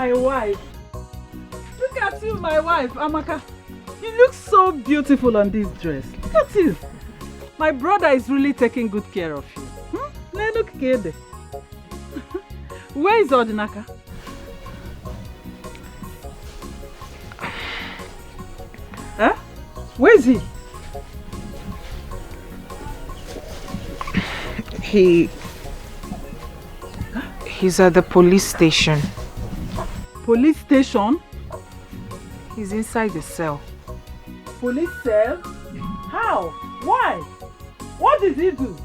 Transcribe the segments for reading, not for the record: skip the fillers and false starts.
my wife. Look at you, my wife, Amaka. You look so beautiful on this dress. Look at you. My brother is really taking good care of you. Look good. Where is Odinaka? Huh? Where is he? He's at the police station. Police station? He's inside the cell. Police cell? How? Why? What did he do?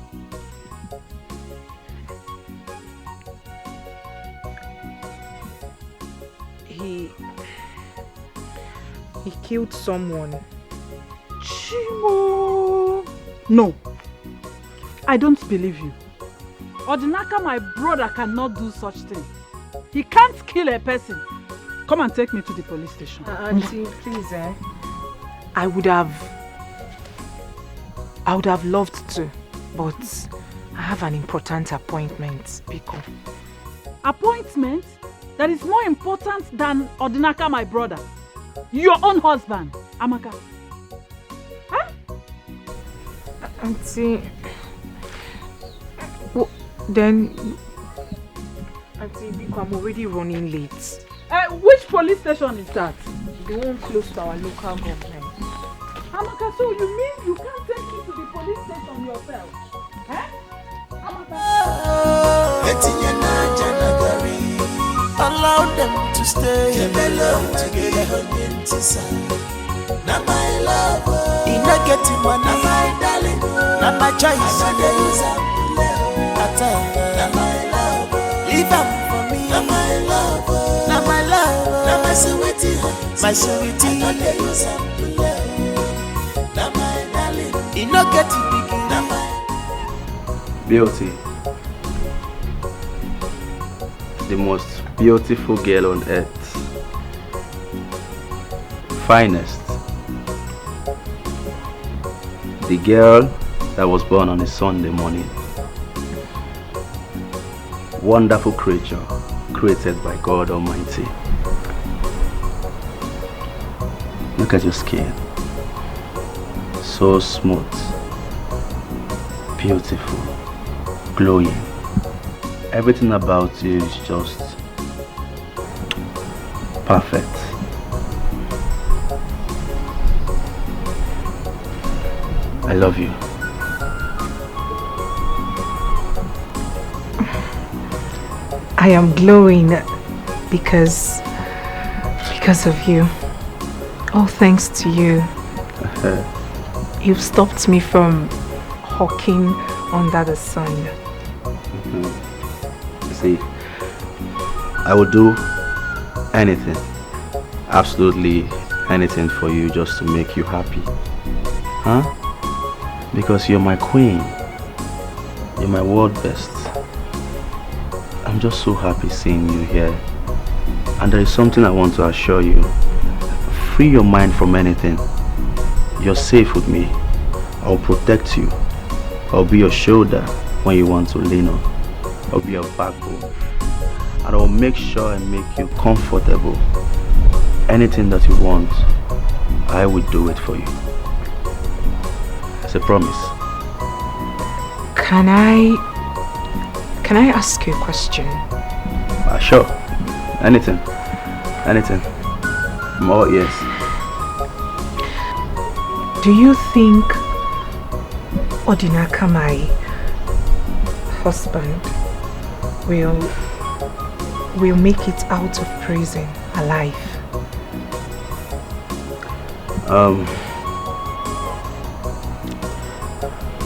He killed someone. Chimo! No. I don't believe you. Odinaka, my brother, cannot do such thing. He can't kill a person. Come and take me to the police station. Auntie, please, I would have loved to, but I have an important appointment, Biko. Appointment? That is more important than Odinaka, my brother. Your own husband, Amaka. Huh? Auntie, then, Auntie Biko, I'm already running late. Which police station is that? The one close to our local government. Amaka, so you mean you can't take me to the police station yourself? Eh? Amaka? Allow them to stay together. Now my love, in a getting money, now my darling, now my choice. Now my love, leave them for me. Now my love, now my love, now my sweetie, my sweetie. Now my darling, in a getting big. Beauty, the most beautiful girl on earth, finest, the girl that was born on a Sunday morning, wonderful creature created by God Almighty. Look at your skin, so smooth, beautiful, glowing. Everything about you is just perfect. I love you. I am glowing because of you. All thanks to you. You've stopped me from hawking under the sun. See, I would do anything, absolutely anything for you just to make you happy. Huh? Because you're my queen. You're my world best. I'm just so happy seeing you here. And there is something I want to assure you. Free your mind from anything. You're safe with me. I'll protect you. I'll be your shoulder when you want to lean on. I'll be your backbone. And I'll make sure I make you comfortable. Anything that you want, I will do it for you. It's a promise. Can I ask you a question? Sure. Anything. Anything. I'm all ears. Do you think Odinaka, my husband, will make it out of prison alive?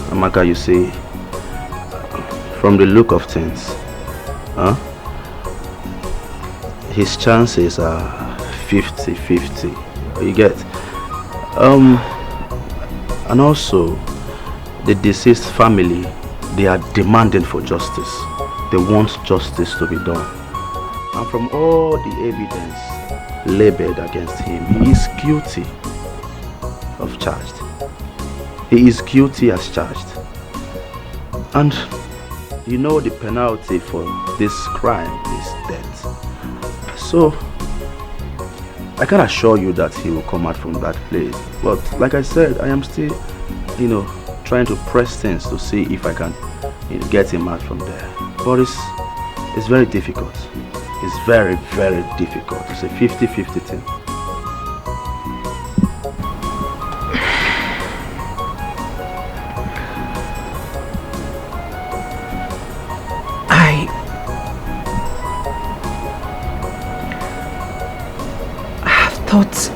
Amaka, you see, from the look of things, his chances are 50-50. You get? And also, the deceased family, they are demanding for justice. They want justice to be done. And from all the evidence labeled against him, he is guilty of charged. He is guilty as charged. And you know the penalty for this crime is death. So, I can assure you that he will come out from that place. But like I said, I am still, trying to press things to see if I can get him out from there. But it's very difficult. It's very, very difficult. It's a 50-50 thing. Thought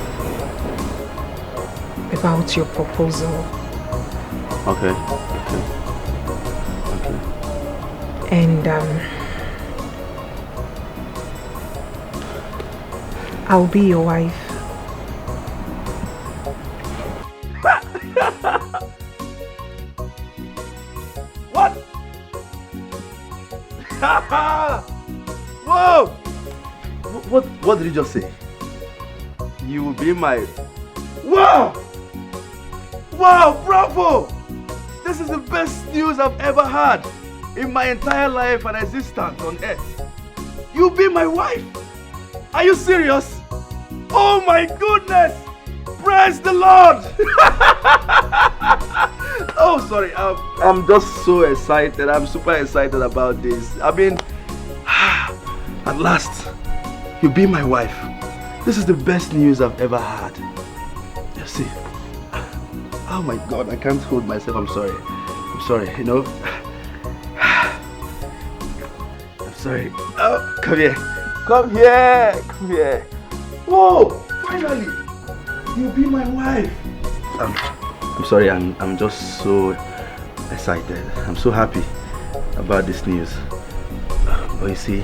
about your proposal. Okay. And I'll be your wife. What? Whoa! What did you just say? You will be my... Wow! Wow, bravo! This is the best news I've ever had in my entire life and existence on earth. You'll be my wife! Are you serious? Oh my goodness! Praise the Lord! Oh, sorry. I'm just so excited. I'm super excited about this. I mean, at last, you'll be my wife. This is the best news I've ever had. You see? Oh my God, I can't hold myself. I'm sorry. I'm sorry, I'm sorry. Oh, come here. Come here. Come here. Whoa! Finally! You'll be my wife. I'm sorry, I'm just so excited. I'm so happy about this news. But you see,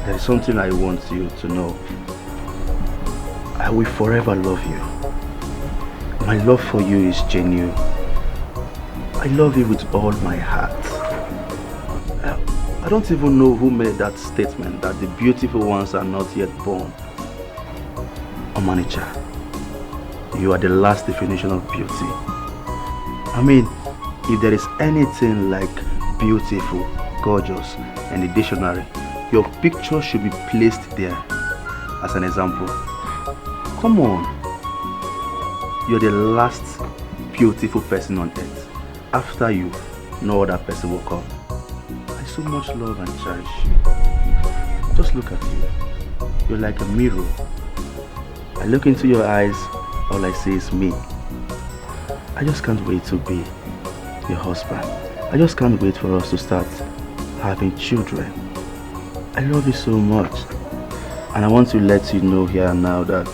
there is something I want you to know. I will forever love you. My love for you is genuine. I love you with all my heart. I don't even know who made that statement that the beautiful ones are not yet born. Omanicha, you are the last definition of beauty. I mean, if there is anything like beautiful, gorgeous in the dictionary, your picture should be placed there as an example. Come on. You're the last beautiful person on earth. After you, no other person will come. I so much love and cherish you. Just look at you. You're like a mirror. I look into your eyes, all I see is me. I just can't wait to be your husband. I just can't wait for us to start having children. I love you so much. And I want to let you know here and now that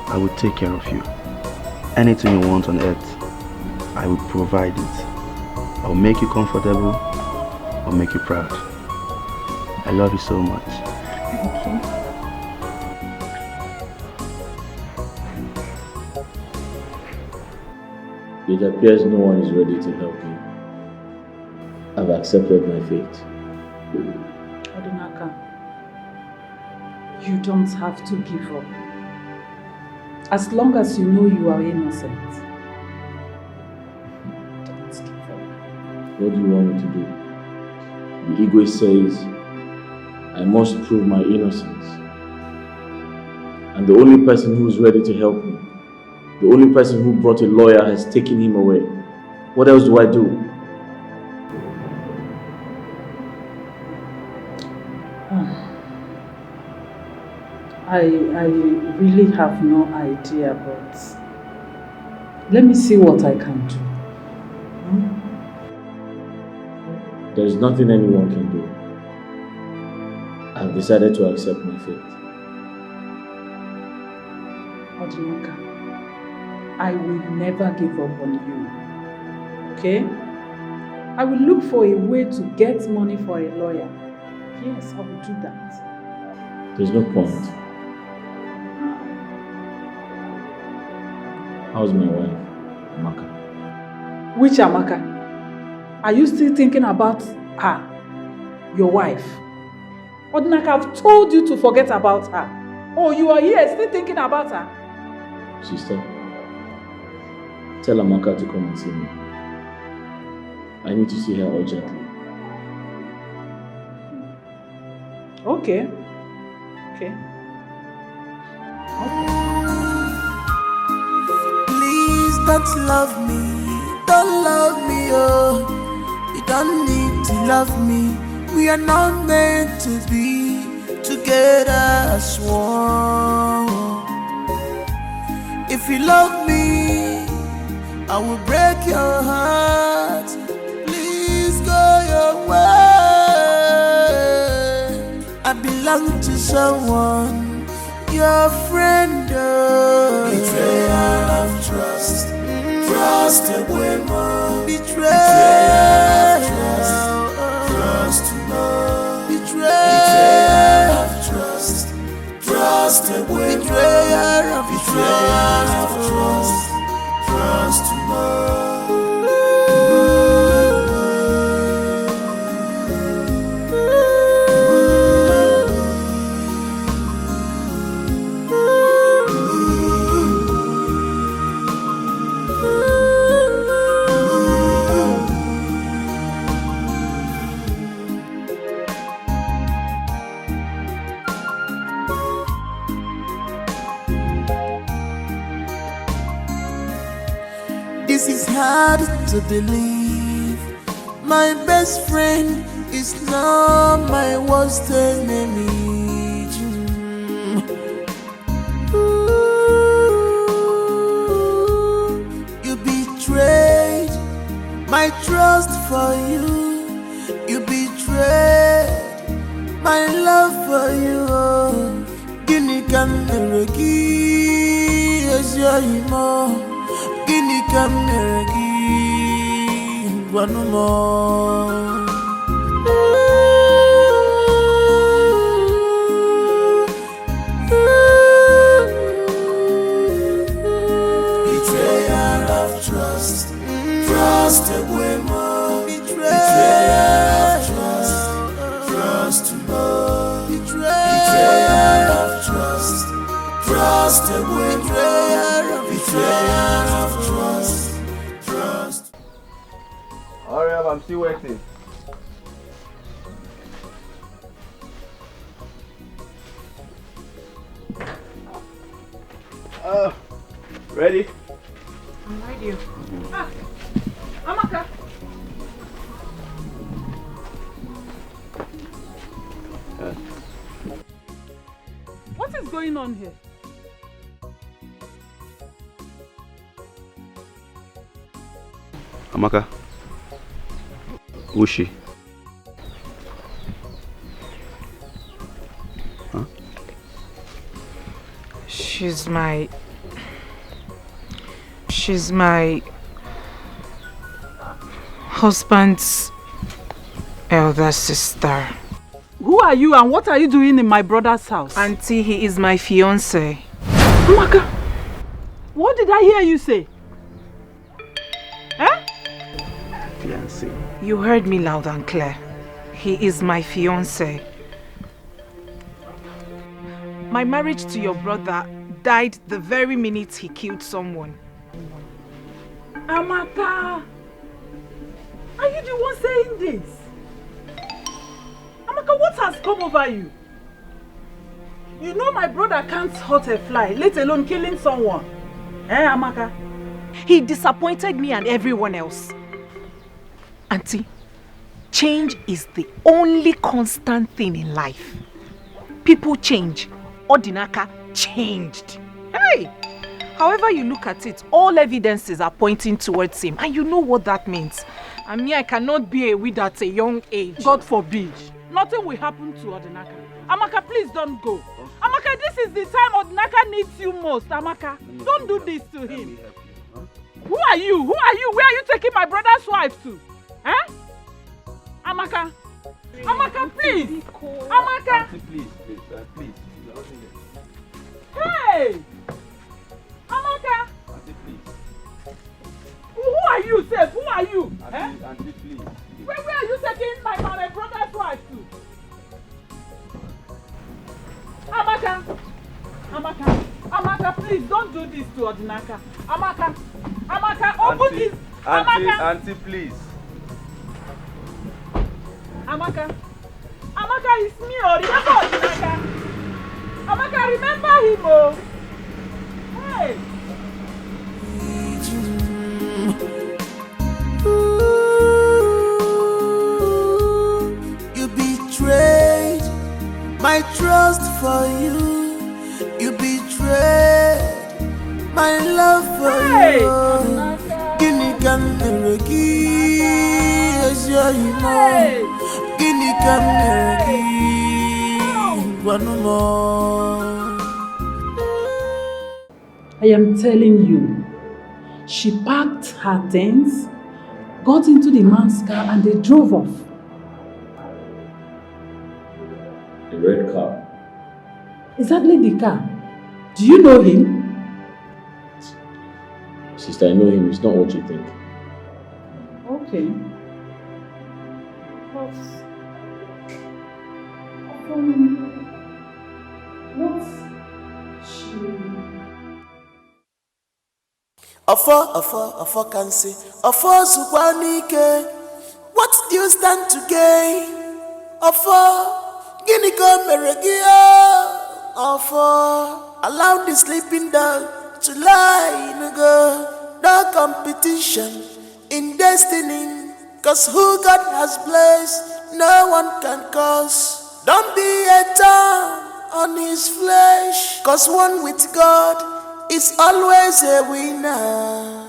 I will take care of you. Anything you want on earth, I will provide it. I will make you comfortable. I'll make you proud. I love you so much. Thank you. It appears no one is ready to help me. I've accepted my fate. Odinaka, you don't have to give up. As long as you know you are innocent, don't give up. What do you want me to do? The ego says I must prove my innocence. And the only person who is ready to help me, the only person who brought a lawyer, has taken him away. What else do I do? I really have no idea, but let me see what I can do. There's nothing anyone can do. I've decided to accept my fate. Odinaka, I will never give up on you, okay? I will look for a way to get money for a lawyer. Yes, I will do that. There's no point. How's my wife, Amaka? Which Amaka? Are you still thinking about her? Your wife? Odinaka, I've told you to forget about her. Oh, you are here still thinking about her? Sister, tell Amaka to come and see me. I need to see her urgently. Okay. Okay. Please don't love me, oh. You don't need to love me. We are not meant to be together as one. If you love me, I will break your heart. Please go your way. I belong to someone, your friend. Oh. Betrayal of trust, trust away more. Betrayal of trust to love. Betrayal of trust, trust away. Betrayal of trust, trust to love. This is hard to believe. My best friend is now my worst enemy. You betrayed my trust for you. You betrayed my love for you. Guinea can as your emo. Guinea Cameragi, one more. Betrayal of trust, trust away more. Betrayal of trust, trust to more. Betrayal of trust, trust away. Betrayal of trust, trust. Hurry up, I'm still waiting. Ready? I'm ready. Amaka. What is going on here? Amaka, who's she? Huh? She's my husband's elder sister. Who are you and what are you doing in my brother's house? Auntie, he is my fiancé. Amaka, what did I hear you say? Eh? Fiancé. You heard me loud and clear. He is my fiancé. My marriage to your brother died the very minute he killed someone. Amaka, are you the one saying this? Amaka, what has come over you? You know my brother can't hurt a fly, let alone killing someone. Eh, Amaka? He disappointed me and everyone else. Auntie, change is the only constant thing in life. People change. Odinaka changed. Hey! However you look at it, all evidences are pointing towards him. And you know what that means. And me, I cannot be a widow at a young age. God forbid. Nothing will happen to Odinaka. Amaka, please don't go. Amaka, this is the time Odinaka needs you most. Amaka, don't do this to him. Who are you? Who are you? Where are you taking my brother's wife to? Eh? Amaka. Amaka, please. Amaka. Auntie, please. Hey! Amaka. Auntie, please. Who are you, Seth? Who are you? Auntie, please. Where are you taking my brother's wife to? Amaka. Amaka, please don't do this to Odinaka. Amaka, open this. Auntie, please. Amaka, it's me, Odinaka. Amaka, remember him, oh. Hey. You betrayed my trust for you. You betrayed my love for you. Guinea can never give, as you know. Guinea can never give one more. I am telling you, she packed her things, got into the man's car, and they drove off. The red car. Exactly the car. Do you know him? Sister, I know him. It's not what you think. Okay. Afo can say, Afo Zukwanike, what do you stand to gain? Afo, Guinea Meregia, Afo, allow the sleeping dog to lie in a girl. No competition in destiny, cause who God has blessed, no one can curse. Don't be a thorn on his flesh, cause one with God is always a winner.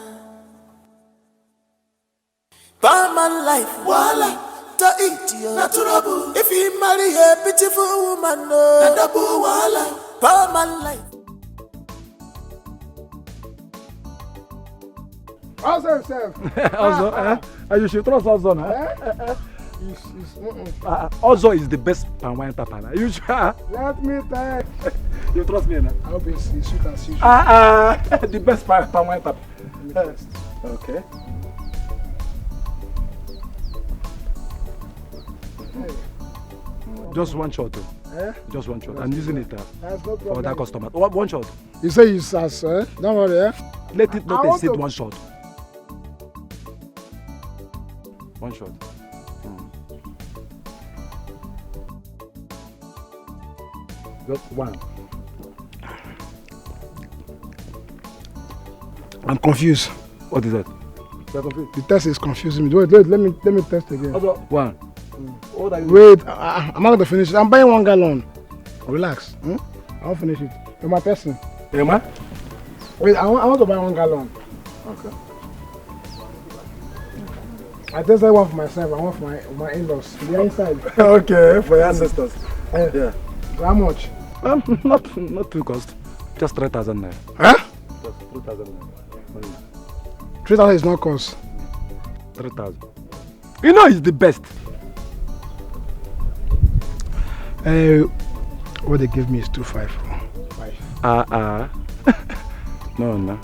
Palman life, wala, to eat you, naturable. If you marry a beautiful woman, no, double wala, Palman life. Also himself. Also, you should trust Ozo, Ozo is the best palm wine papa. You should. Let me tell You trust me, na? I hope it's sweet as usual. The best palm wine papa. Okay. Just one shot. Just one shot. I'm using it That's no for problem. that customer. One shot. You say you sass, Don't worry, Let it not I want exceed to- one shot. One shot. Just one. I'm confused. What is that? You're confused. The test is confusing me. Wait, let me test again. One. What are you Wait, I'm not going to finish it. I'm buying 1 gallon. Relax. I won't finish it. You're my person. Emma? Wait, I want to buy 1 gallon. Okay. I tested one for myself. I want for my in-laws. They're inside. Okay, for your ancestors. Yeah. How much? Not too cost. Just 3,000 naira. Huh? Just 3,000 naira. 3,000 is not cost. 3,000. You know it's the best. What they give me is 254. No.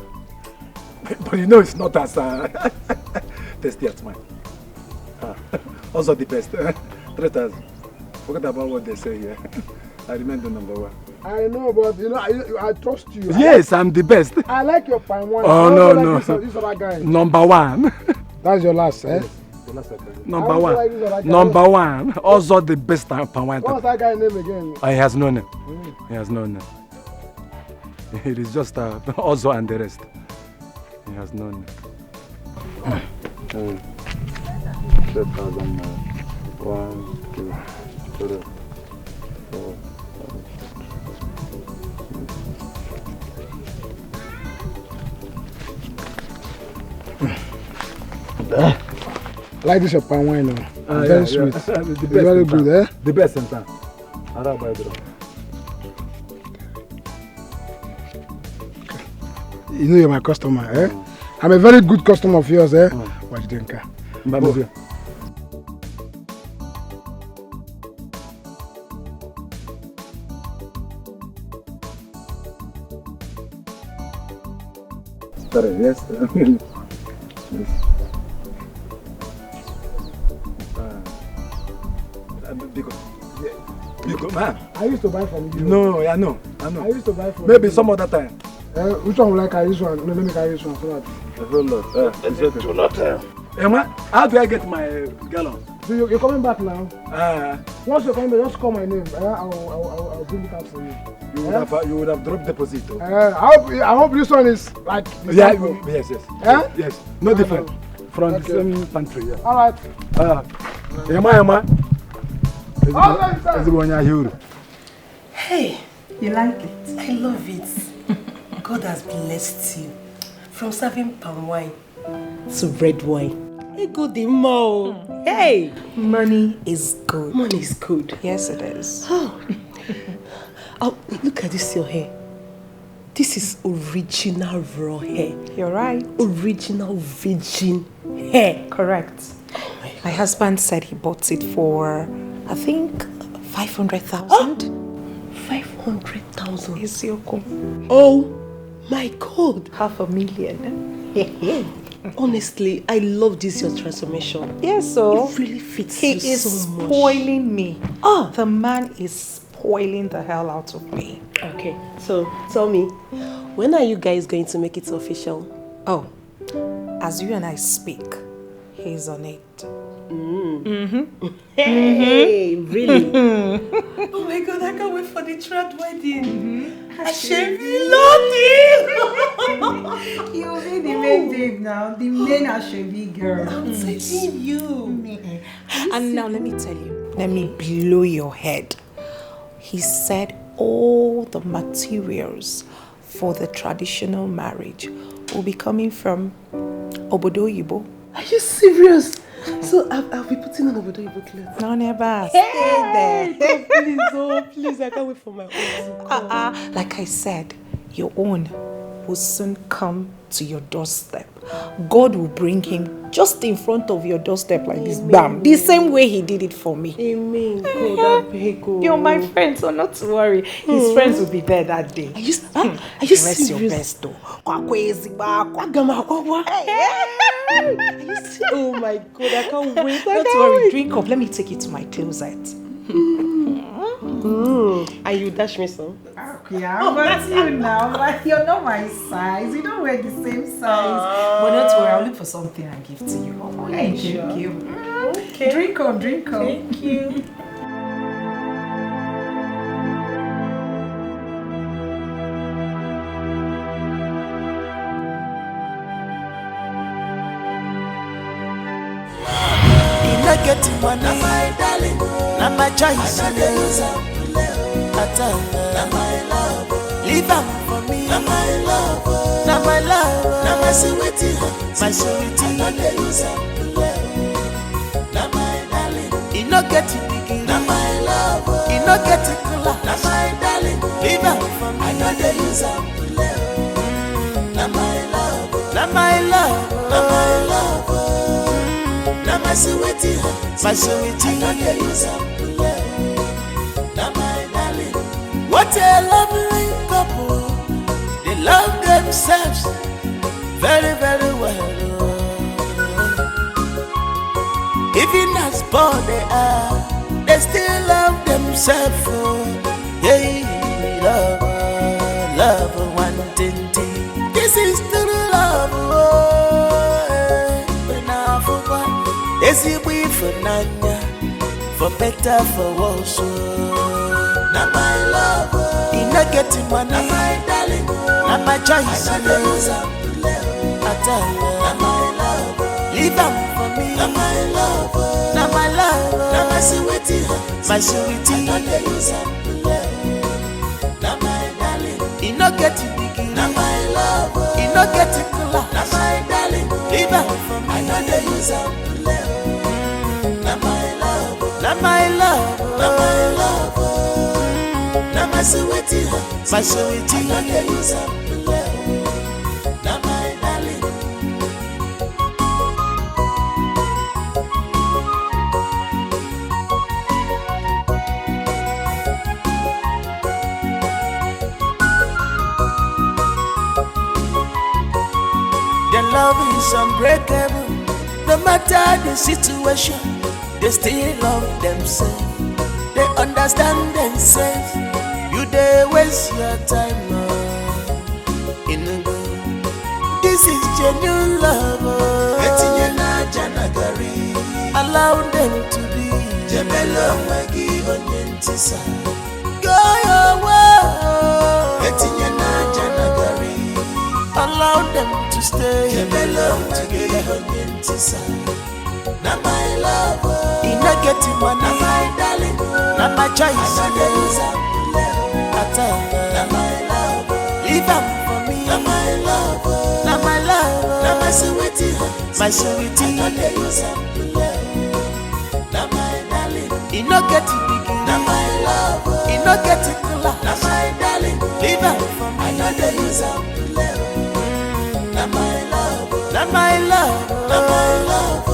But you know it's not as tasty as mine. Also the best. 3,000. Forget about what they say here. I remain the number one. I know, but you know, I trust you. Yes, I'm the best. I like your palm wine. Oh, I also no. like this other guy. Number one. That's your last, eh? Number I also one. like this other guy. Number one. Also the best palm wine. What's that guy's name again? He has no name. He has no name. It is just Ozo and the rest. He has no name. 3,000. 1, 2, 3, 4, 5. I like this your palm wine, no? Very sweet. The It's best very in good, town. eh? The best in town. Araba. You know you're my customer, eh? I'm a very good customer of yours, eh? Watch Denka. Mbamuzia. Sorry, yes. Because, man. I used to buy from you. No, I know. I used to buy from Maybe you. some other time. Which one will I carry this one? No, let me carry this one so that. A whole lot. Emma, how do I get my gallon? So you're coming back now? Ah, Once you're coming back, just call my name. I'll bring it out for you. you would have dropped deposit. Oh. I hope this one is like... Yeah, yes. Eh? Yes, no different. From the same country, yeah. Alright. Yama. Is the one I hear? Hey, you like it? I love it. God has blessed you. From serving palm wine to red wine. Hey, good mo. Hey, Money is good. money is good. Yes, it is. Oh, look at this your hair. This is original raw hair. You're right. Original virgin hair. Correct. My husband said he bought it for, I think, 500,000. 500,000. Isioko. Oh my God. 500,000. Honestly, I love this your transformation. Yes, so It really fits he you is so much. spoiling me. Ah. The man is spoiling the hell out of me. Okay, so tell me, when are you guys going to make it official? Oh, as you and I speak, he's on it. Hey, really? Oh my God, I can't wait for the third wedding. Ashebi Lodi! You'll be the main babe now, the main Ashebi girl. I'm telling you. And now let me tell you, let me blow your head. He said all the materials for the traditional marriage will be coming from Obodo Yibo. Are you serious? So I'll be putting on Obodo Ibo clothes. No, never. Stay there. Please, I can't wait for my own to come. Like I said, your own will soon come to your doorstep. God will bring him just in front of your doorstep like this, bam, the same way he did it for me. Amen. God, I beg you. You're my friend, so not to worry. His friends will be there that day. Are you Rest serious? your best though. Are you serious? Oh my God, I can't wait. Don't worry, drink up. Let me take you to my closet. And you dash me some? Yeah, but you now, but you're not my size. You don't wear the same size. But don't worry, I'll look for something and give to you. Oh, thank you. Okay. Drink on, drink on. Thank you. Getting money, my darling, not my choice. Na my love, leave am for me. Na my love, na my love, na my sweetie, my sweetie. Na my darling, he no get it big. Na my love, he no get it cooler. Na my darling, leave am for me. I know they use am. Na my love, na my love, na my love. My sweetie, my sweetie, I know you something. Now my darling, what a lovely couple. They love themselves very, very well. Even as poor they are, they still love themselves. Hey, love, one thing. This is true love. Is it we for Nanya, for better, for worse? Now my love, in not getting money, now my darling, now my choice. I know you something. I tell you, now my love, leave them for me. Now my love, now my love, now my sweetie, my sweetie. I know you something. Now my darling, in not getting big, now my love, in not getting cooler. Now my darling, leave them for me. I know you something. Na my love, na my love, na my sweetie, my sweetie. I know you something. Na my darling. Their love is unbreakable, no matter the situation. They still love themselves. They understand themselves. You they waste your time in a go. This is genuine love. I allow them to be. Jebelo magi onyentisa. Go your way. Etinye na janagari. Allow them to stay. Jebelo magi onyentisa. Na my love. Ina get money. Na my darling. Na my choice. Na my love. Leave them for me. Na my love. Na my love. Na my sweetie. My sweetie. I know use them to love. Na my darling. You no get it big. Na my love. You no get it cool. Na my darling. Leave them for me. I know they use them to love. Na my love. Na my love. Na my love.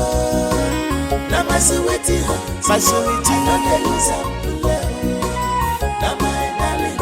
Na my sweetie. My sweetie. I know they use them to love. Na my darling.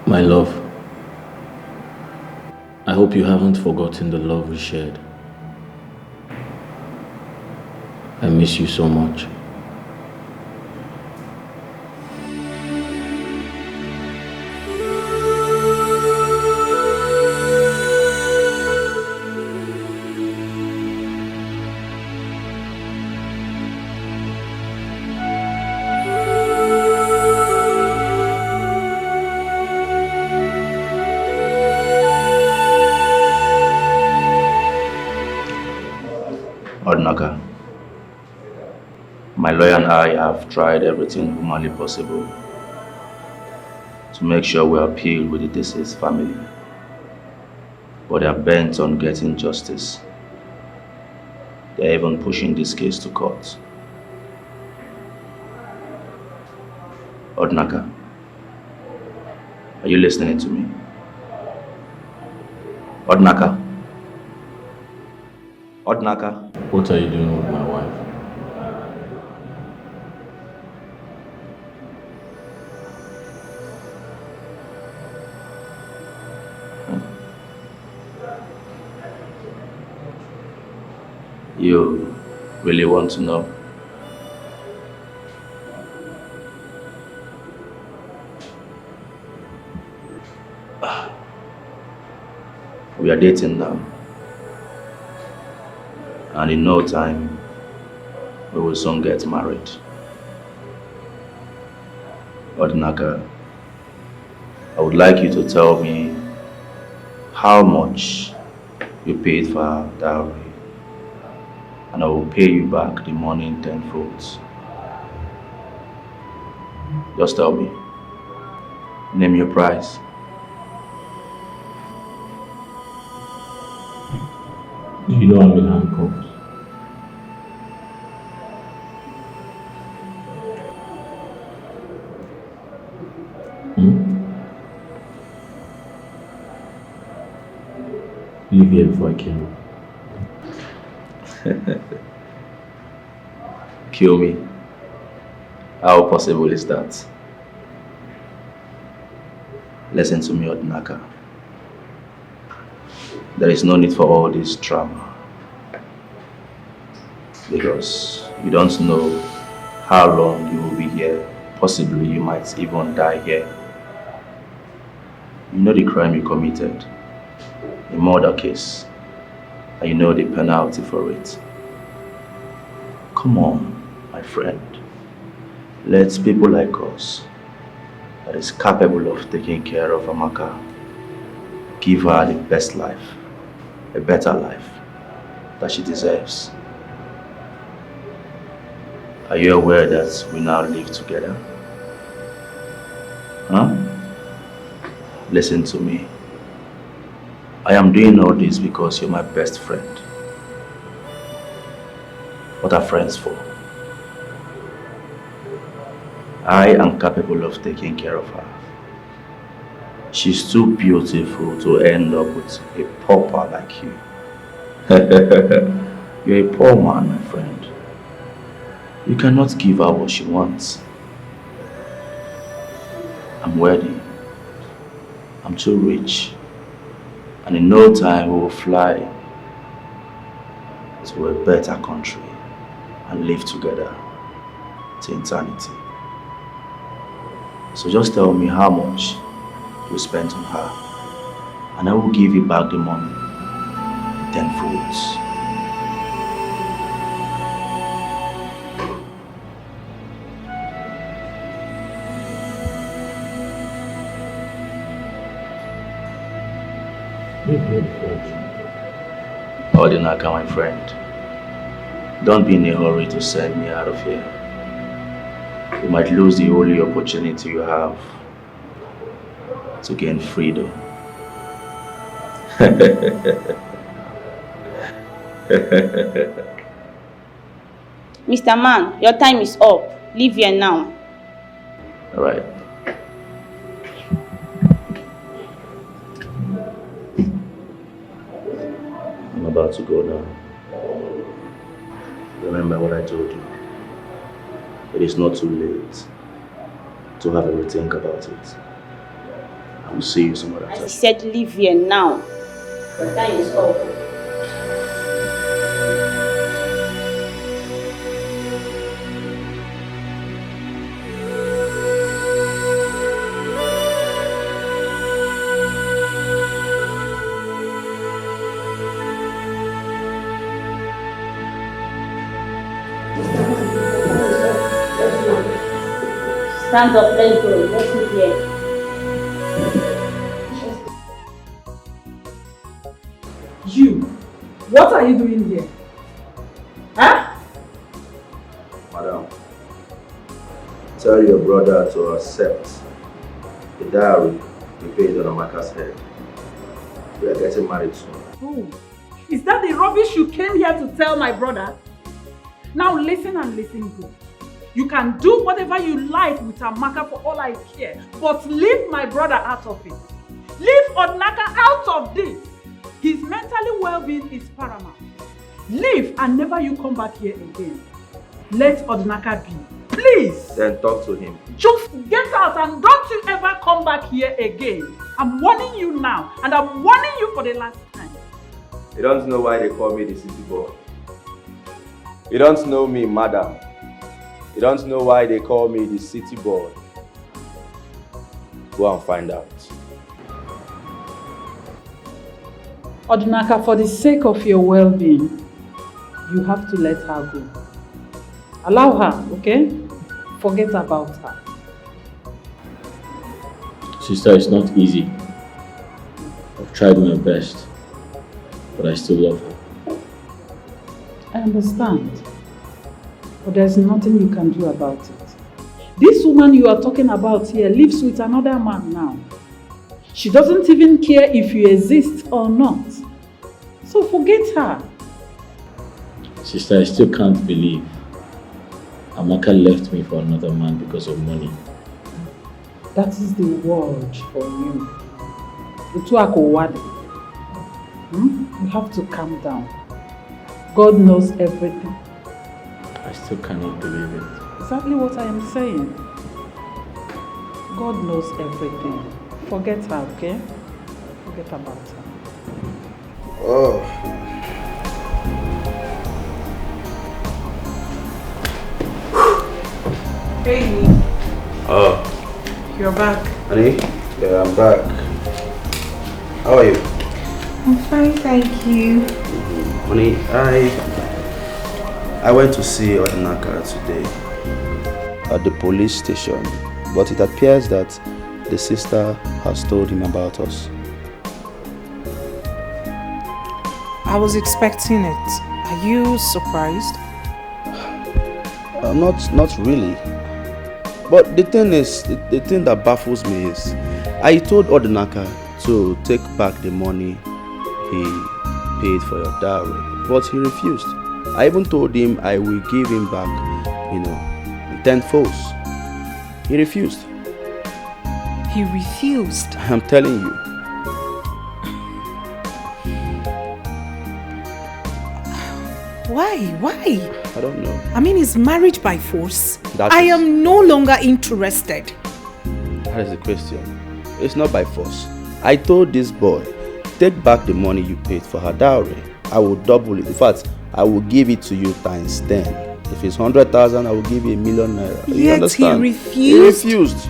My love, I hope you haven't forgotten the love we shared. I miss you so much. Odnaga, my lawyer and I have tried everything humanly possible to make sure we appeal with the deceased family, but they are bent on getting justice. They are even pushing this case to court. Odnaga, are you listening to me? Odnaga? Odnaga? What are you doing with my wife? You really want to know? We are dating now. And in no time, we will soon get married. Odnaga, I would like you to tell me how much you paid for our dowry, and I will pay you back the money in tenfold. Just tell me. Name your price. Do you know I'm in handcuffs? Leave here before I kill you. Kill me? How possible is that? Listen to me, Odnaga. There is no need for all this drama. Because you don't know how long you will be here. Possibly you might even die here. You know the crime you committed. A murder case. and you know the penalty for it. Come on, my friend. Let people like us, that is capable of taking care of Amaka, give her the best life, a better life that she deserves. Are you aware that we now live together? Huh? Listen to me. I am doing all this because you're my best friend. What are friends for? I am capable of taking care of her. She's too beautiful to end up with a pauper like you. You're a poor man, my friend. You cannot give her what she wants. I'm worthy. I'm too rich. And in no time we will fly to a better country and live together to eternity. So just tell me how much you spent on her, and I will give you back the money tenfold. Odinaka, my friend, don't be in a hurry to send me out of here. You might lose the only opportunity you have to gain freedom. Mr. Man, your time is up. Leave here now. All right. I'm about to go now. Remember what I told you. It is not too late to have a rethink about it. I will see you some other time. I said leave here now. Your time is up. Stand up, let's go. Let's sit here. You, what are you doing here? Huh? Madam, tell your brother to accept the dowry we paid on Amaka's head. We are getting married soon. Oh, is that the rubbish you came here to tell my brother? Now listen and listen good. You can do whatever you like with Amaka for all I care, but leave my brother out of it. Leave Odinaka out of this. His mentally well-being is paramount. Leave and never you come back here again. Let Odinaka be. Please. Then talk to him. Just get out and don't you ever come back here again. I'm warning you now, and I'm warning you for the last time. You don't know why they call me the city boy. You don't know me, madam. You don't know why they call me the city boy. Go and find out. Odinaka, for the sake of your well-being, you have to let her go. Allow her, okay? Forget about her. Sister, it's not easy. I've tried my best, but I still love her. I understand. But there's nothing you can do about it. This woman you are talking about here lives with another man now. She doesn't even care if you exist or not. So forget her. Sister, I still can't believe Amaka left me for another man because of money. That is the word for you. Utuakowade. You have to calm down. God knows everything. I still cannot believe it. Exactly what I am saying. God knows everything. Forget her, okay? Forget about her. Oh. Hey, Oh. you're back. Honey? Yeah, I'm back. How are you? I'm fine, thank you. Honey, I went to see Odinaka today at the police station, but it appears that the sister has told him about us. I was expecting it. Are you surprised? Not really. But the thing is, the thing that baffles me is, I told Odinaka to take back the money he paid for your dowry, but he refused. I even told him I will give him back, in tenfold. He refused. He refused? I'm telling you. Why? I don't know. I mean, is marriage by force? That I is- am no longer interested. That is the question. It's not by force. I told this boy, take back the money you paid for her dowry. I will double it. In fact, I will give it to you times 10. If it's 100,000, I will give you 1,000,000 naira. You Yet understand? he refused? He refused.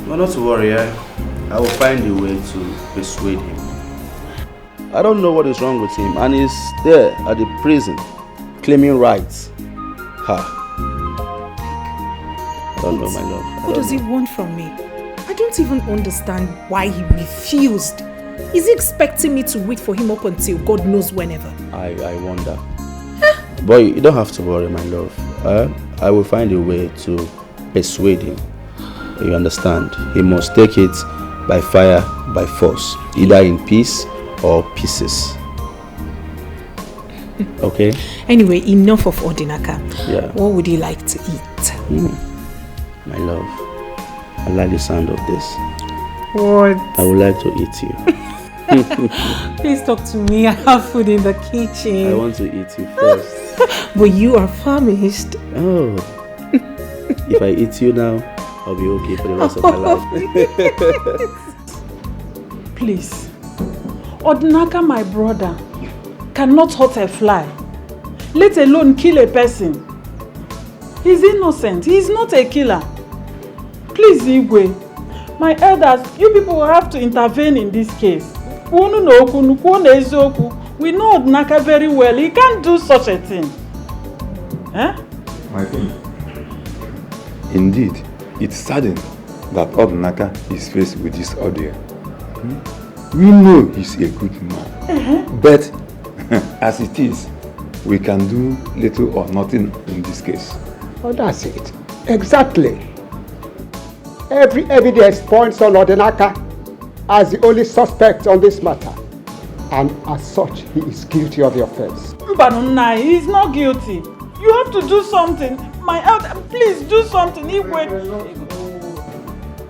Well, not to worry, I will find a way to persuade him. I don't know what is wrong with him, and he's there at the prison claiming rights. Ha. I don't know, my love. What does he want from me? I don't even understand why he refused. Is he expecting me to wait for him up until God knows whenever? I wonder. Boy, you don't have to worry, my love. I will find a way to persuade him. You understand? He must take it by fire, by force, either in peace or pieces. Okay? Anyway, enough of Odinaka. Yeah. What would you like to eat? My love, I like the sound of this. What? I would like to eat you. Please talk to me. I have food in the kitchen. I want to eat you first. But you are famished. Oh. If I eat you now, I'll be okay for the rest of my life. Please. Odinaka, my brother, cannot hurt a fly, let alone kill a person. He's innocent. He's not a killer. Please, Igwe, my elders, you people will have to intervene in this case. We know Odinaka very well. He can't do such a thing. My king, indeed, it's saddened that Odinaka is faced with this ordeal. We know he's a good man, but as it is, we can do little or nothing in this case. Oh, that's it. Exactly. Every evidence points on Odinaka as the only suspect on this matter. And as such, he is guilty of the offense. Mbanunai, he's not guilty. You have to do something. My elder, please do something. Igwe.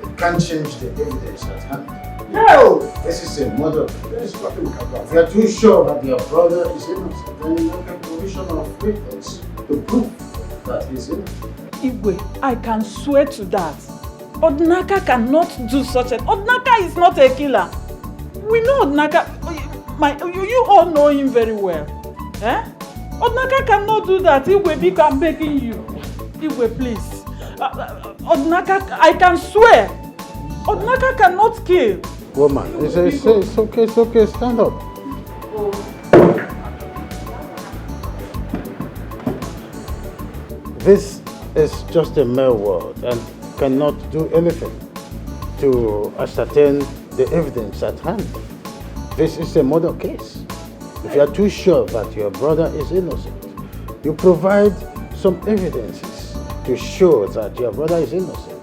It can't change the evidence at hand. No! This is a murder. There is nothing we can do. If you are too sure that your brother is innocent, then you make a provision of witness to prove that he's innocent. Igwe, I can swear to that. Odinaka cannot do such a... Odinaka is not a killer. We know Odinaka... You all know him very well. Odinaka cannot do that. Igwe, I'm begging you. Igwe, please. Odinaka, I can swear. Odinaka cannot kill. Woman, it's okay, stand up. This is just a mere word and cannot do anything to ascertain the evidence at hand. This is a murder case. If you are too sure that your brother is innocent, you provide some evidences to show that your brother is innocent.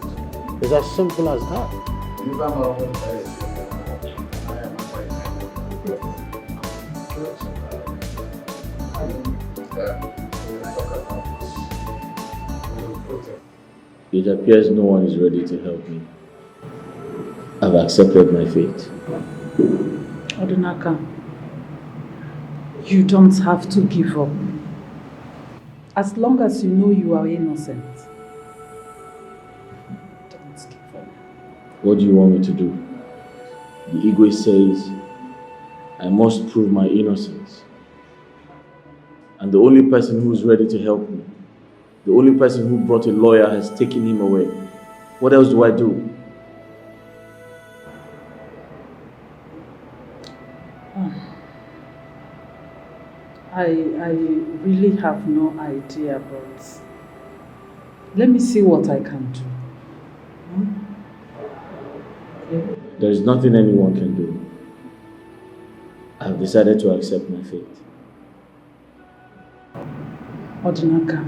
It's as simple as that. It appears no one is ready to help me. I've accepted my fate. Odinaka, you don't have to give up. As long as you know you are innocent, don't give up. What do you want me to do? The Igwe says I must prove my innocence. And the only person who is ready to help me, the only person who brought a lawyer, has taken him away. What else do I do? I really have no idea, but let me see what I can do. Okay. There is nothing anyone can do. I have decided to accept my fate. Odinaka,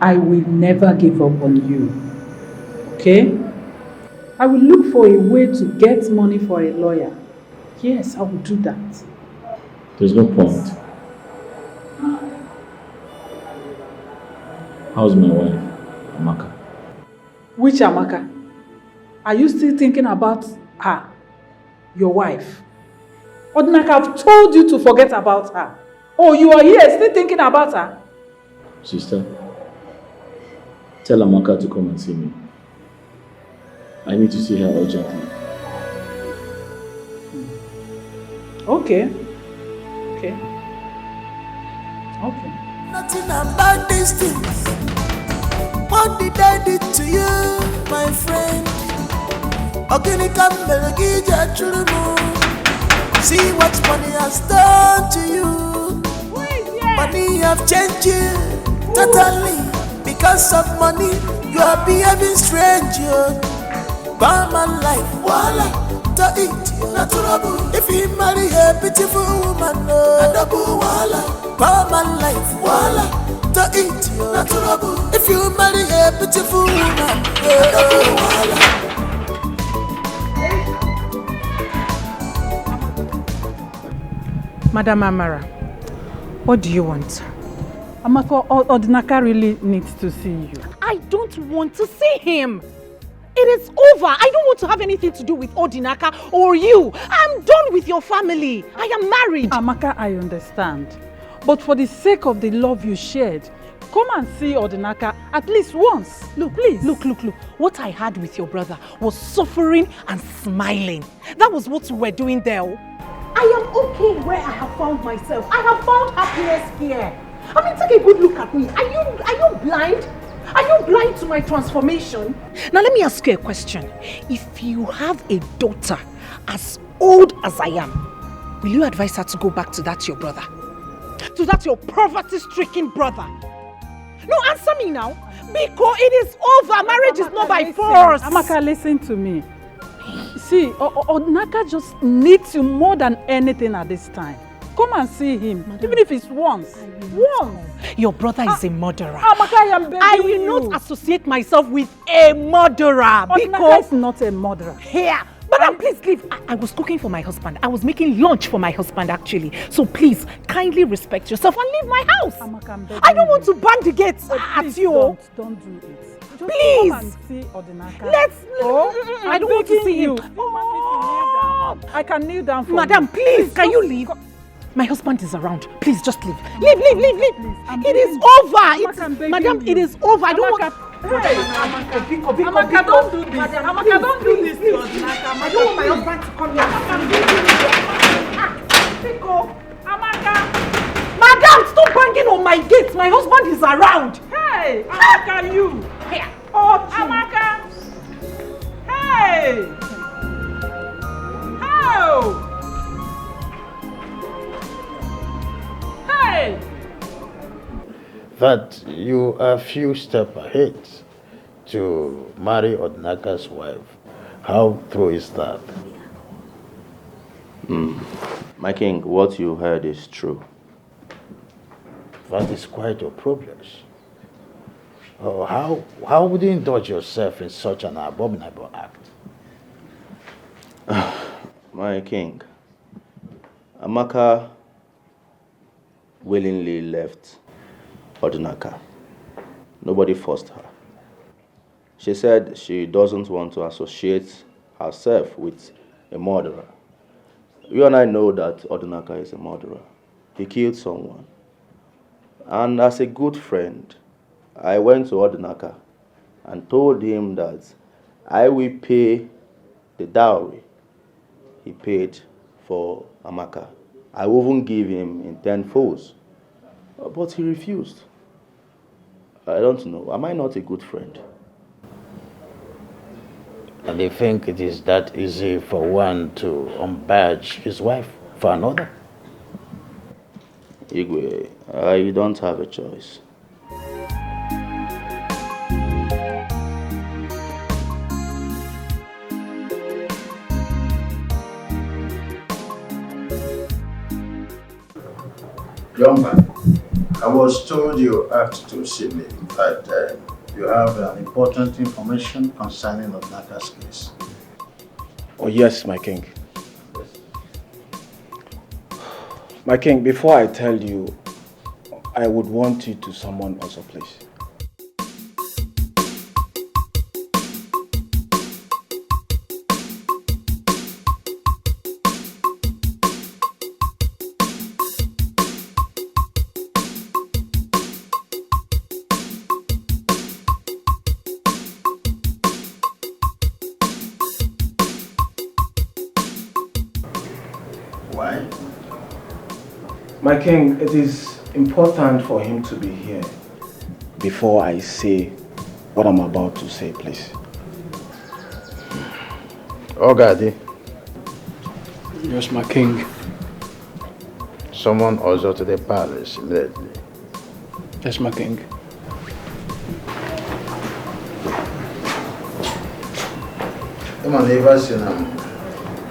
I will never give up on you. Okay? I will look for a way to get money for a lawyer. Yes, I will do that. There's no point. How's my wife, Amaka? Which Amaka? Are you still thinking about her? Your wife? Odinaka, I've told you to forget about her. Oh, you are here still thinking about her? Sister, tell Amaka to come and see me. I need to see her urgently. Okay. Okay. Okay. Nothing about these things. What did I do to you, my friend? See what money has done to you. Money have changed you totally. Because of money, you are behaving strange. Buy my life, voila, to eat, natural. If you marry a beautiful woman, double voila. Buy my life, voila, to eat, natural. If you marry a beautiful woman, double voila. Madam Amara, what do you want? Amaka, Odinaka really needs to see you. I don't want to see him. It is over. I don't want to have anything to do with Odinaka or you. I'm done with your family. I am married. Amaka, I understand. But for the sake of the love you shared, come and see Odinaka at least once. Look, please. Look. What I had with your brother was suffering and smiling. That was what we were doing there. I am okay where I have found myself. I have found happiness here. I mean, take a good look at me. Are you blind? Are you blind to my transformation? Now let me ask you a question. If you have a daughter as old as I am, will you advise her to go back to that your brother? To that your poverty-stricken brother? No, answer me now. Because it is over. Marriage is not by force. Amaka, listen to me. See, Odinaka just needs you more than anything at this time. Come and see him, Madam, even if it's once. Your brother is a murderer. Amaka, I am begging I will not associate myself with a murderer. Odinaka is not a murderer. Here. Madam, please leave. I was cooking for my husband. I was making lunch for my husband, actually. So please, kindly respect yourself and leave my house. Amaka, I'm begging I don't want to bang the gates at you. Don't do it. Just please. Come and see Odinaka. I don't want to see him. I can kneel down for Madam, please, can you leave? My husband is around. Please, just leave. Leave. It is over. Madam, it is over. I don't want... Hey, Amaka, don't do this. Amaka, don't do this to Odinaka. I don't want my husband to come here. Amaka. Madam, stop banging on my gate. My husband is around. Hey, Amaka, you. Here. Oh, Amaka. Hey. How? Hey. That you are a few steps ahead to marry Odinaka's wife. How true is that? My king, what you heard is true. That is quite a problem. Oh, how would you indulge yourself in such an abominable act? My king, Amaka willingly left Odinaka. Nobody forced her. She said she doesn't want to associate herself with a murderer. You and I know that Odinaka is a murderer. He killed someone. And as a good friend, I went to Odinaka and told him that I will pay the dowry he paid for Amaka. I will even give him in 10 folds. But he refused. I don't know. Am I not a good friend? And you think it is that easy for one to unbadge his wife for another? Igwe, you don't have a choice. Young man, I was told you asked to see me, but you have important information concerning Odnaka's case. Oh yes, my king. My king, before I tell you, I would want you to summon also, please. Why? My king, it is important for him to be here before I say what I'm about to say, please. Ogadi. Yes, my king. Summon Ozo to the palace immediately. Yes, my king. Ịma na ebe si na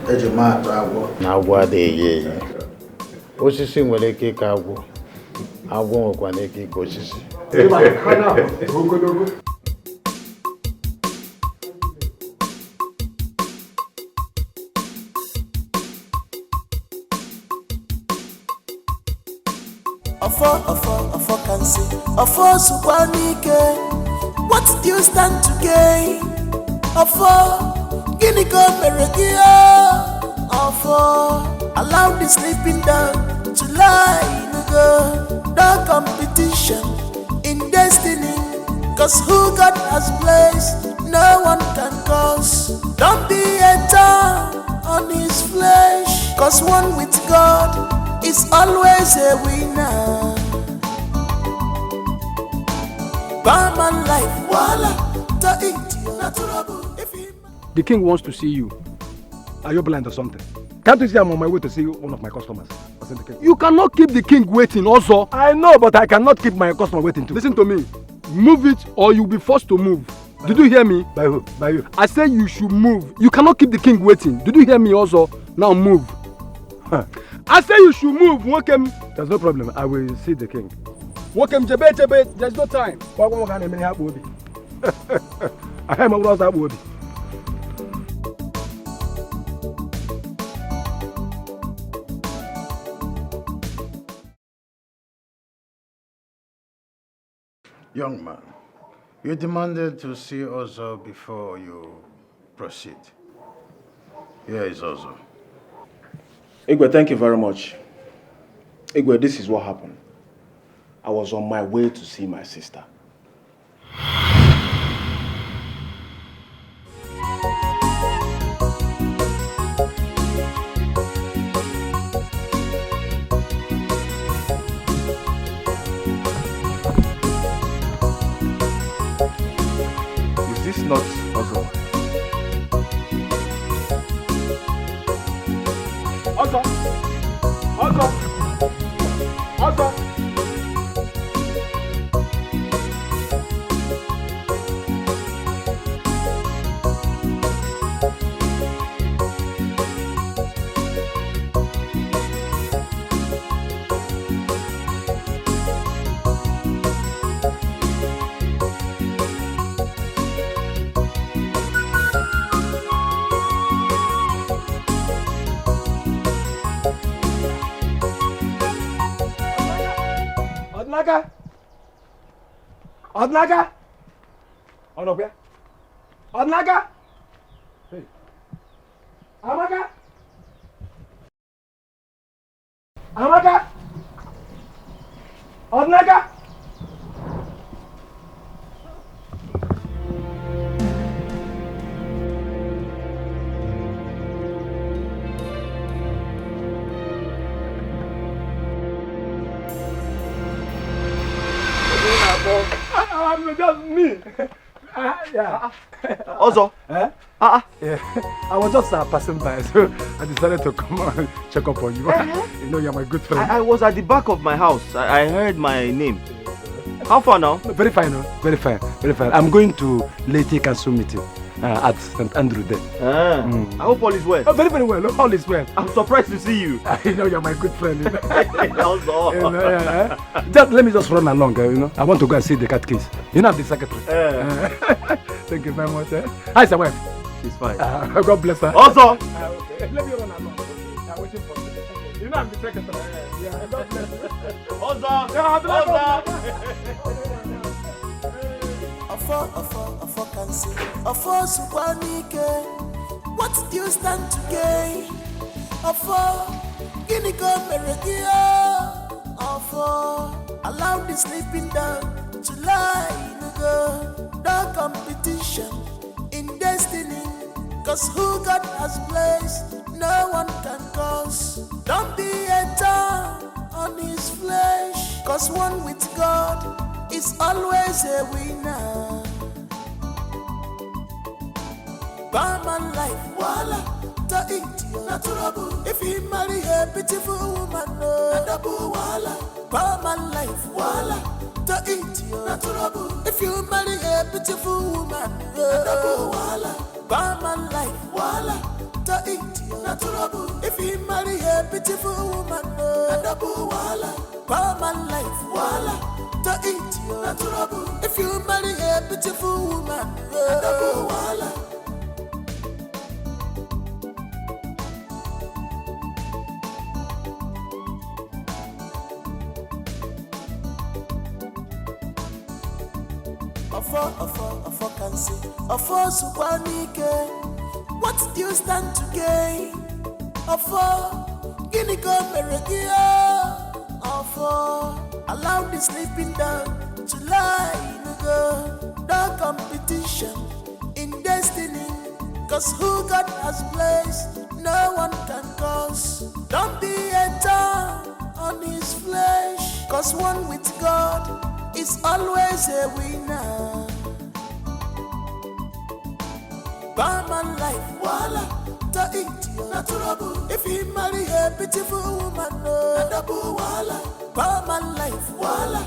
eji maatụ agwọ na agwọ adịghị eyi. Osisi nwere ike ịka agwọ. Agwọ nwekwana ike ịka osisi. Ofo can say, Ofo Subanike, what do you stand to gain? Ofo, Guinea Meregia, Ofo, allow the sleeping dog to lie in the no competition in destiny, cause who God has placed, no one can cause. Don't be a thorn on his flesh, cause one with God is always a winner. Barman life, voila, to eat natural. The king wants to see you. Are you blind or something? Can't you see I'm on my way to see one of my customers? You cannot keep the king waiting also. I know, but I cannot keep my customer waiting too. Listen to me. Move it or you'll be forced to move. Did you hear me? By who? By you. I say you should move. You cannot keep the king waiting. Did you hear me also? Now move. Huh. I say you should move. Wokem. There's no problem. I will see the king. Wokem Jebe. There's no time. I am a Abu. Young man, you demanded to see Ozo before you proceed. Here is Ozo. Igwe, thank you very much. Igwe, this is what happened. I was on my way to see my sister. Is this not Ozo? Ozo! Ozo! Ozo! Odnaka! Onobia! Odnaka! Hey. Amaka! Amaka! Odnaka! Just me. Yeah. Also? Yeah. I was just passing by, so I decided to come and check up on you. You know, you're my good friend. I was at the back of my house. I heard my name. How far now? Very fine, very fine, very fine. I'm going to Leyte Council meeting at St. Andrew there. I hope all is well. Oh, very, very well. All is well. I'm surprised to see you. I know you're my good friend. You know? Also. You know, just let me just run along. You know, I want to go and see the cat case. You know, I'm the secretary. Thank you very much. Hi, sir, wife. She's fine. God bless her. Also. Okay. Let me run along. I'm waiting for you. You know, I'm the secretary. Yeah, God bless you. Also. Afo can say, Afo Suwanike, what do you stand to gain? Afo, Guinea go Meregia. Afo, allow the sleeping dog to lie in the no competition in destiny. Cause who God has placed, no one can cause. Don't be a thorn on his flesh. Cause one with God is always a winner. Barman life, voila, to eat natural. If he marry a beautiful woman, no, voila. Barman life, voila, to eat natural. If you marry a beautiful woman, no, voila. Barman life, voila, to eat natural. If he marry a beautiful woman, no, voila. Barman life, voila, to eat natural. If you marry a beautiful woman, no, voila. Afo can say, Afo Suwanike, what do you stand to gain? Afo, Guinea go Meregia. Afo, allow the sleeping dog to lie in the no competition in destiny. Cause who God has placed, no one can cause. Don't be a thorn on his flesh. Cause one with God is always a winner. Barman life, voila, to eat natural. If he marry a beautiful woman, no, voila. Barman life, voila.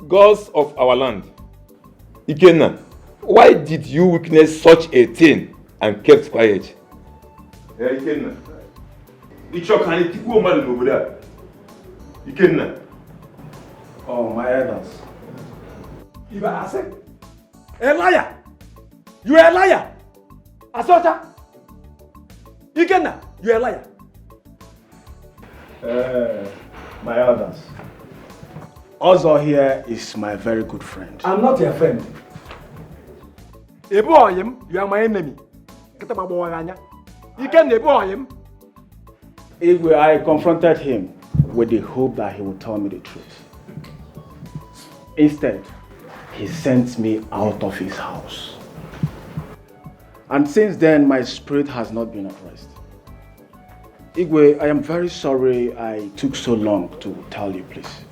Gods of our land, Ikenna, why did you witness such a thing and kept quiet? Ikenna, Ikenna. Oh, my elders. You are a liar. You are a liar. Asota. Ikenna, you are a liar. My elders. Ozo here is my very good friend. I'm not your friend. Eboyim, you are my enemy. Ikenna, Eboyim. I confronted him with the hope that he would tell me the truth. Instead, he sent me out of his house. And since then, my spirit has not been at rest. Igwe, I am very sorry I took so long to tell you, please.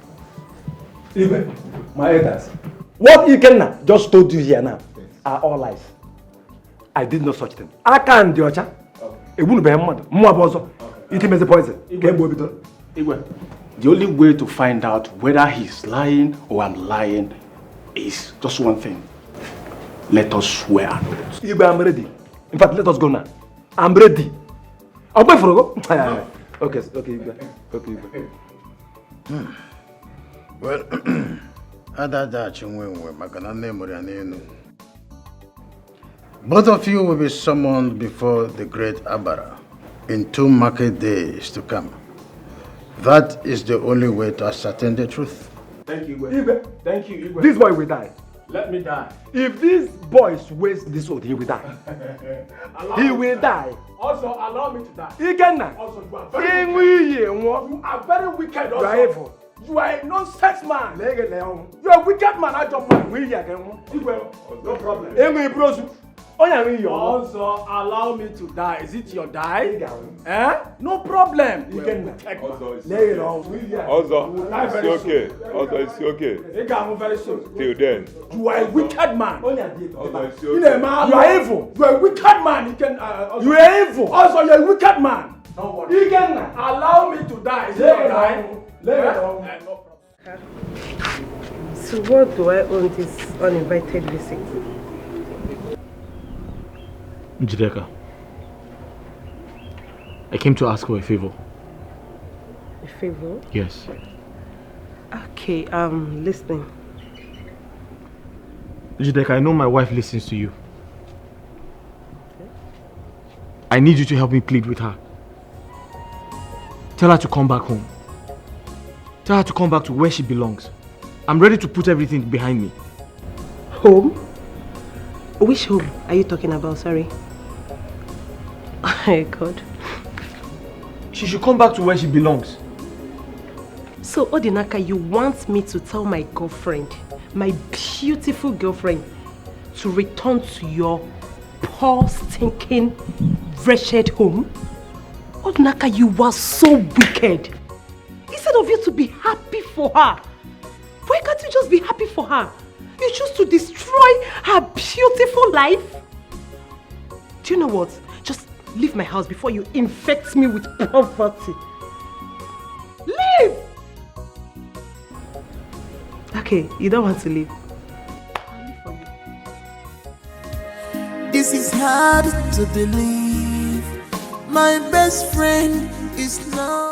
Igwe, my elders, what Ikenna just told you here now are all lies. I did no such thing. I can't do it. It wouldn't be a mother. It is the poison. Igwe, the only way to find out whether he's lying or I'm lying is just one thing. Let us swear. Igwe, I'm ready. In fact, let us go now. I'm ready. I'll wait for you. Okay, Igwe. Okay, Igwe. Well, both of you will be summoned before the great Abara in 2 market days to come. That is the only way to ascertain the truth. Thank you, Igwe. Thank you, Igwe. This boy will die. Let me die. If these boys waste this oath, he will die. He will die. Also, allow me to die. Ikenna. Also, you are You are very wicked. Also. You are evil. You are a nonsense man. You are a wicked man. I don't mind. No problem. Also, allow me to die. Is it your die? No problem. You can take lay it on. Also, it's okay. Also, it's okay. Very soon. Till then. You are a wicked man. Also, it's You are evil. You are a wicked man. You can. You are evil. Also, you are a wicked man. You can allow me to die. Is it your die? Lay it on. So what do I own this uninvited visit? Njideka, I came to ask for a favor. A favor? Yes. Okay, listening. Njideka, I know my wife listens to you. I need you to help me plead with her. Tell her to come back home. Tell her to come back to where she belongs. I'm ready to put everything behind me. Home? Which home are you talking about? Sorry. Oh my God. She should come back to where she belongs. So, Odinaka, you want me to tell my girlfriend, my beautiful girlfriend, to return to your poor, stinking, wretched home? Odinaka, you are so wicked. Instead of you to be happy for her, why can't you just be happy for her? You choose to destroy her beautiful life? Do you know what? Just leave my house before you infect me with poverty. Leave! Okay, you don't want to leave. I'll leave for you. This is hard to believe. My best friend is not.